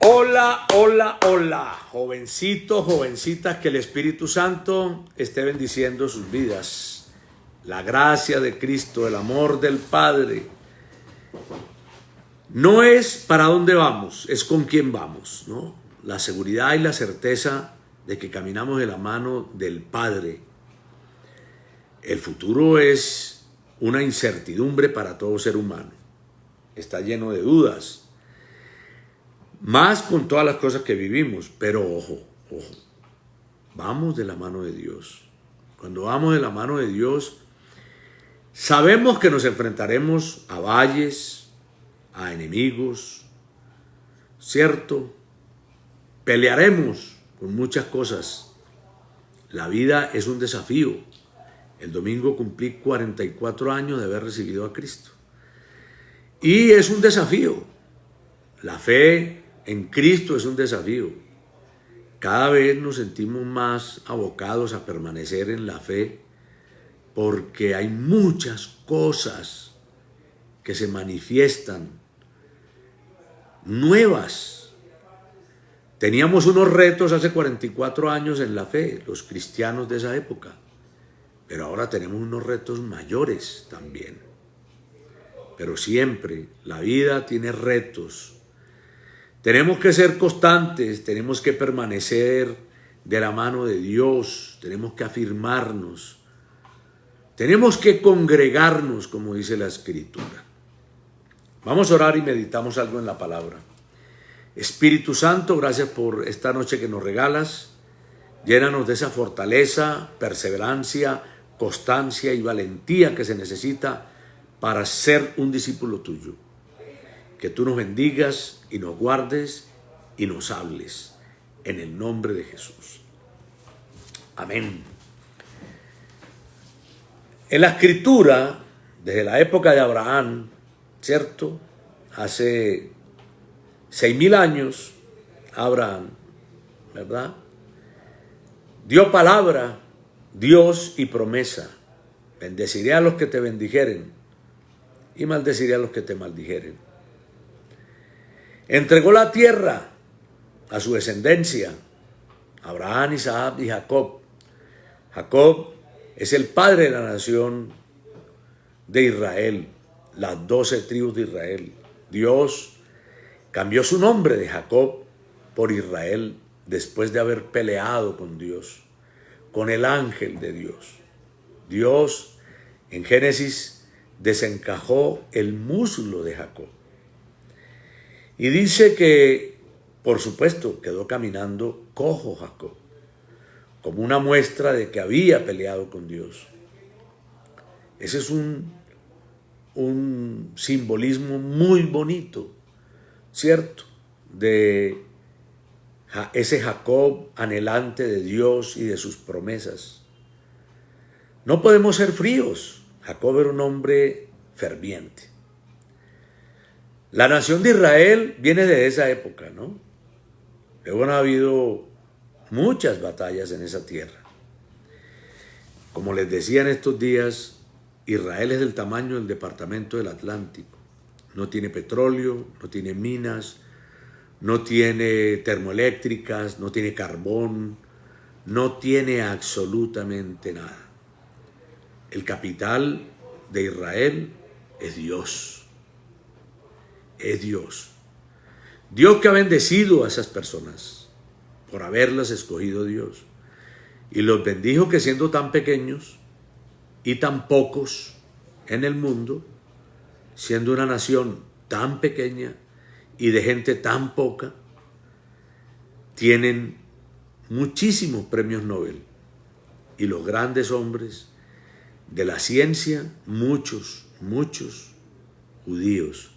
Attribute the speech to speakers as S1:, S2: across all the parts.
S1: Hola, hola, hola, jovencitos, jovencitas, que el Espíritu Santo esté bendiciendo sus vidas. La gracia de Cristo, el amor del Padre, no es para dónde vamos, es con quién vamos, ¿no? La seguridad y la certeza de que caminamos de la mano del Padre. El futuro es una incertidumbre para todo ser humano. Está lleno de dudas. Más con todas las cosas que vivimos, pero ojo, vamos de la mano de Dios. Cuando vamos de la mano de Dios, sabemos que nos enfrentaremos a valles, a enemigos, ¿cierto? Pelearemos con muchas cosas. La vida es un desafío. El domingo cumplí 44 años de haber recibido a Cristo. Y es un desafío. La fe en Cristo es un desafío. Cada vez nos sentimos más abocados a permanecer en la fe porque hay muchas cosas que se manifiestan nuevas. Teníamos unos retos hace 44 años en la fe, los cristianos de esa época, pero ahora tenemos unos retos mayores también. Pero siempre la vida tiene retos. Tenemos que ser constantes, tenemos que permanecer de la mano de Dios, tenemos que afirmarnos, tenemos que congregarnos, como dice la Escritura. Vamos a orar y meditamos algo en la palabra. Espíritu Santo, gracias por esta noche que nos regalas. Llénanos de esa fortaleza, perseverancia, constancia y valentía que se necesita para ser un discípulo tuyo. Que tú nos bendigas y nos guardes y nos hables en el nombre de Jesús. Amén. En la Escritura, desde la época de Abraham, ¿cierto? Hace 6,000 años, Abraham, ¿verdad? Dio palabra, Dios y promesa. Bendeciré a los que te bendijeren y maldeciré a los que te maldijeren. Entregó la tierra a su descendencia, Abraham, Isaac y Jacob. Jacob es el padre de la nación de Israel, las 12 tribus de Israel. Dios cambió su nombre de Jacob por Israel después de haber peleado con Dios, con el ángel de Dios. Dios en Génesis desencajó el muslo de Jacob. Y dice que, por supuesto, quedó caminando cojo Jacob, como una muestra de que había peleado con Dios. Ese es un simbolismo muy bonito, ¿cierto? De ese Jacob anhelante de Dios y de sus promesas. No podemos ser fríos. Jacob era un hombre ferviente. La nación de Israel viene de esa época, ¿no? Luego ha habido muchas batallas en esa tierra. Como les decía en estos días, Israel es del tamaño del departamento del Atlántico. No tiene petróleo, no tiene minas, no tiene termoeléctricas, no tiene carbón, no tiene absolutamente nada. El capital de Israel es Dios. Es Dios. Dios que ha bendecido a esas personas por haberlas escogido Dios. Y los bendijo que siendo tan pequeños y tan pocos en el mundo, siendo una nación tan pequeña y de gente tan poca, tienen muchísimos premios Nobel. Y los grandes hombres de la ciencia, muchos judíos.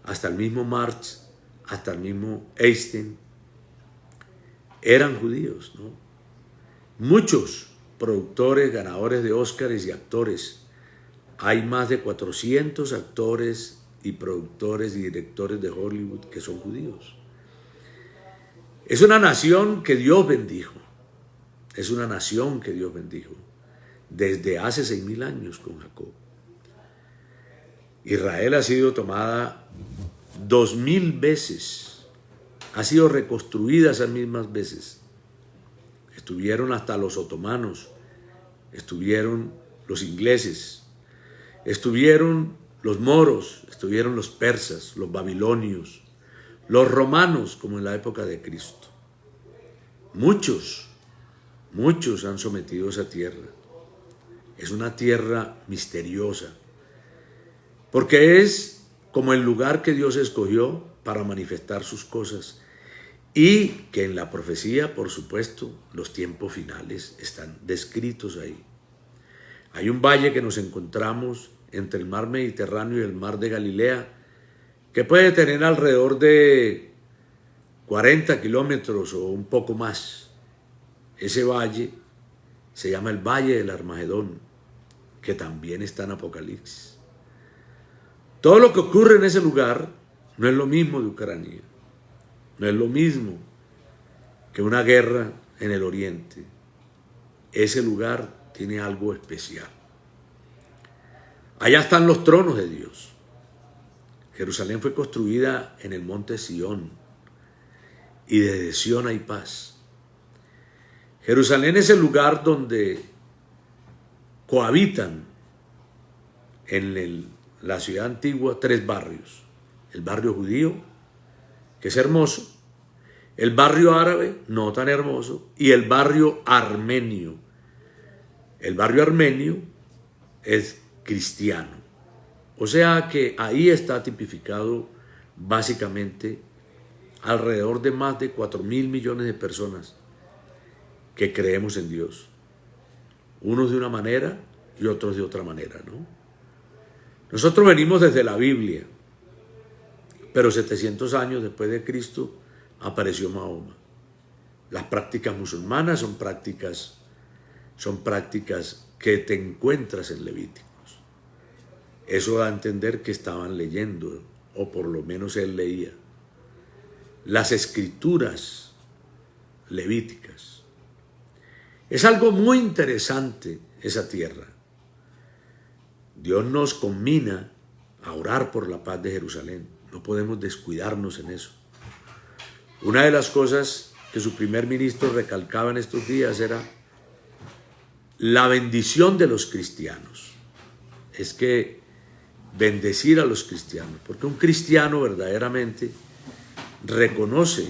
S1: Hasta el mismo Marx, hasta el mismo Einstein, eran judíos, ¿no? Muchos productores, ganadores de Óscares y actores. Hay más de 400 actores y productores y directores de Hollywood que son judíos. Es una nación que Dios bendijo. Es una nación que Dios bendijo desde hace 6,000 años con Jacob. Israel ha sido tomada 2,000 veces ha sido reconstruida esas mismas veces. Estuvieron hasta los otomanos, estuvieron los ingleses, estuvieron los moros, estuvieron los persas, los babilonios, los romanos, como en la época de Cristo. Muchos han sometido esa tierra. Es una tierra misteriosa, porque es como el lugar que Dios escogió para manifestar sus cosas, y que en la profecía, por supuesto, los tiempos finales están descritos ahí. Hay un valle que nos encontramos entre el mar Mediterráneo y el mar de Galilea, que puede tener alrededor de 40 kilómetros o un poco más. Ese valle se llama el Valle del Armagedón, que también está en Apocalipsis. Todo lo que ocurre en ese lugar no es lo mismo de Ucrania, no es lo mismo que una guerra en el oriente. Ese lugar tiene algo especial. Allá están los tronos de Dios. Jerusalén fue construida en el monte Sión, y desde Sión hay paz. Jerusalén es el lugar donde cohabitan en la ciudad antigua tres barrios. El barrio judío, que es hermoso, el barrio árabe, no tan hermoso, y el barrio armenio. El barrio armenio es cristiano. O sea que ahí está tipificado básicamente alrededor de más de 4.000 millones de personas que creemos en Dios. Unos de una manera y otros de otra manera, ¿no? Nosotros venimos desde la Biblia, pero 700 años después de Cristo apareció Mahoma. Las prácticas musulmanas son prácticas que te encuentras en Levíticos. Eso da a entender que estaban leyendo, o por lo menos él leía, las escrituras levíticas. Es algo muy interesante esa tierra. Dios nos conmina a orar por la paz de Jerusalén. No podemos descuidarnos en eso. Una de las cosas que su primer ministro recalcaba en estos días era la bendición de los cristianos. Es que bendecir a los cristianos, porque un cristiano verdaderamente reconoce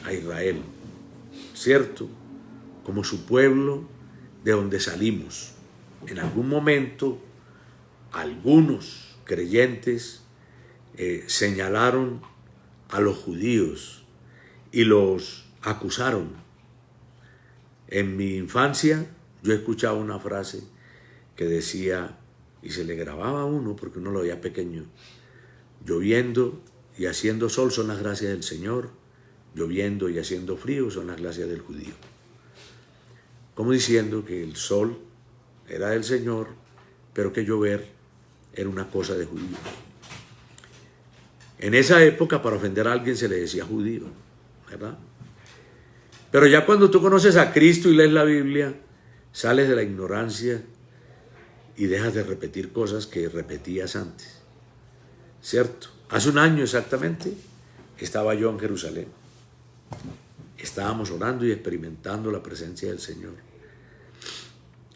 S1: a Israel, ¿cierto?, como su pueblo de donde salimos. En algún momento, algunos creyentes señalaron a los judíos y los acusaron. En mi infancia yo escuchaba una frase que decía, y se le grababa a uno porque uno lo veía pequeño: lloviendo y haciendo sol son las gracias del Señor, lloviendo y haciendo frío son las gracias del judío. Como diciendo que el sol era del Señor, pero que llover era una cosa de judíos. En esa época, para ofender a alguien se le decía judío, ¿verdad? Pero ya cuando tú conoces a Cristo y lees la Biblia, sales de la ignorancia y dejas de repetir cosas que repetías antes, ¿cierto? Hace un año exactamente estaba yo en Jerusalén. Estábamos orando y experimentando la presencia del Señor.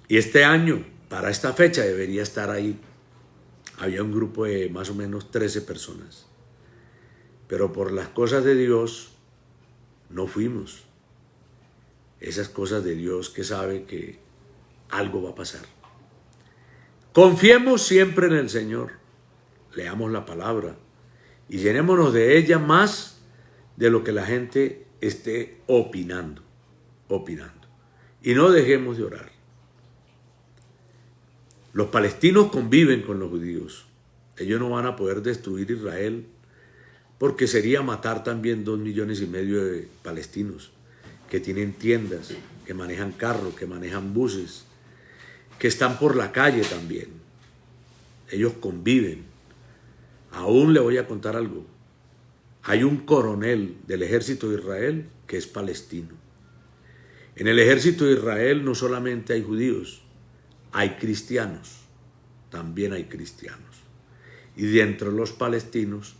S1: Y este año, para esta fecha, debería estar ahí. Había un grupo de más o menos 13 personas. Pero por las cosas de Dios, no fuimos. Esas cosas de Dios que sabe que algo va a pasar. Confiemos siempre en el Señor. Leamos la palabra y llenémonos de ella más de lo que la gente esté opinando. Y no dejemos de orar. Los palestinos conviven con los judíos. Ellos no van a poder destruir Israel porque sería matar también 2,5 millones de palestinos que tienen tiendas, que manejan carros, que manejan buses, que están por la calle también. Ellos conviven. Aún le voy a contar algo. Hay un coronel del ejército de Israel que es palestino. En el ejército de Israel no solamente hay judíos, hay cristianos, también hay cristianos. Y dentro de los palestinos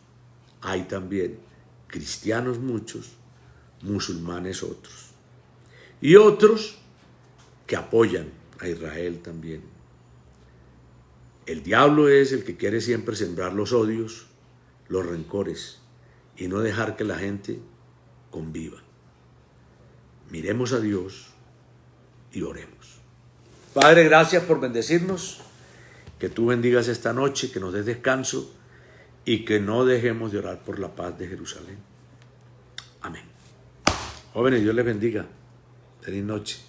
S1: hay también cristianos muchos musulmanes otros. Y otros que apoyan a Israel también. El diablo es el que quiere siempre sembrar los odios, los rencores y no dejar que la gente conviva. Miremos a Dios y oremos. Padre, gracias por bendecirnos. Que tú bendigas esta noche, que nos des descanso y que no dejemos de orar por la paz de Jerusalén. Amén. Jóvenes, Dios les bendiga. Feliz noche.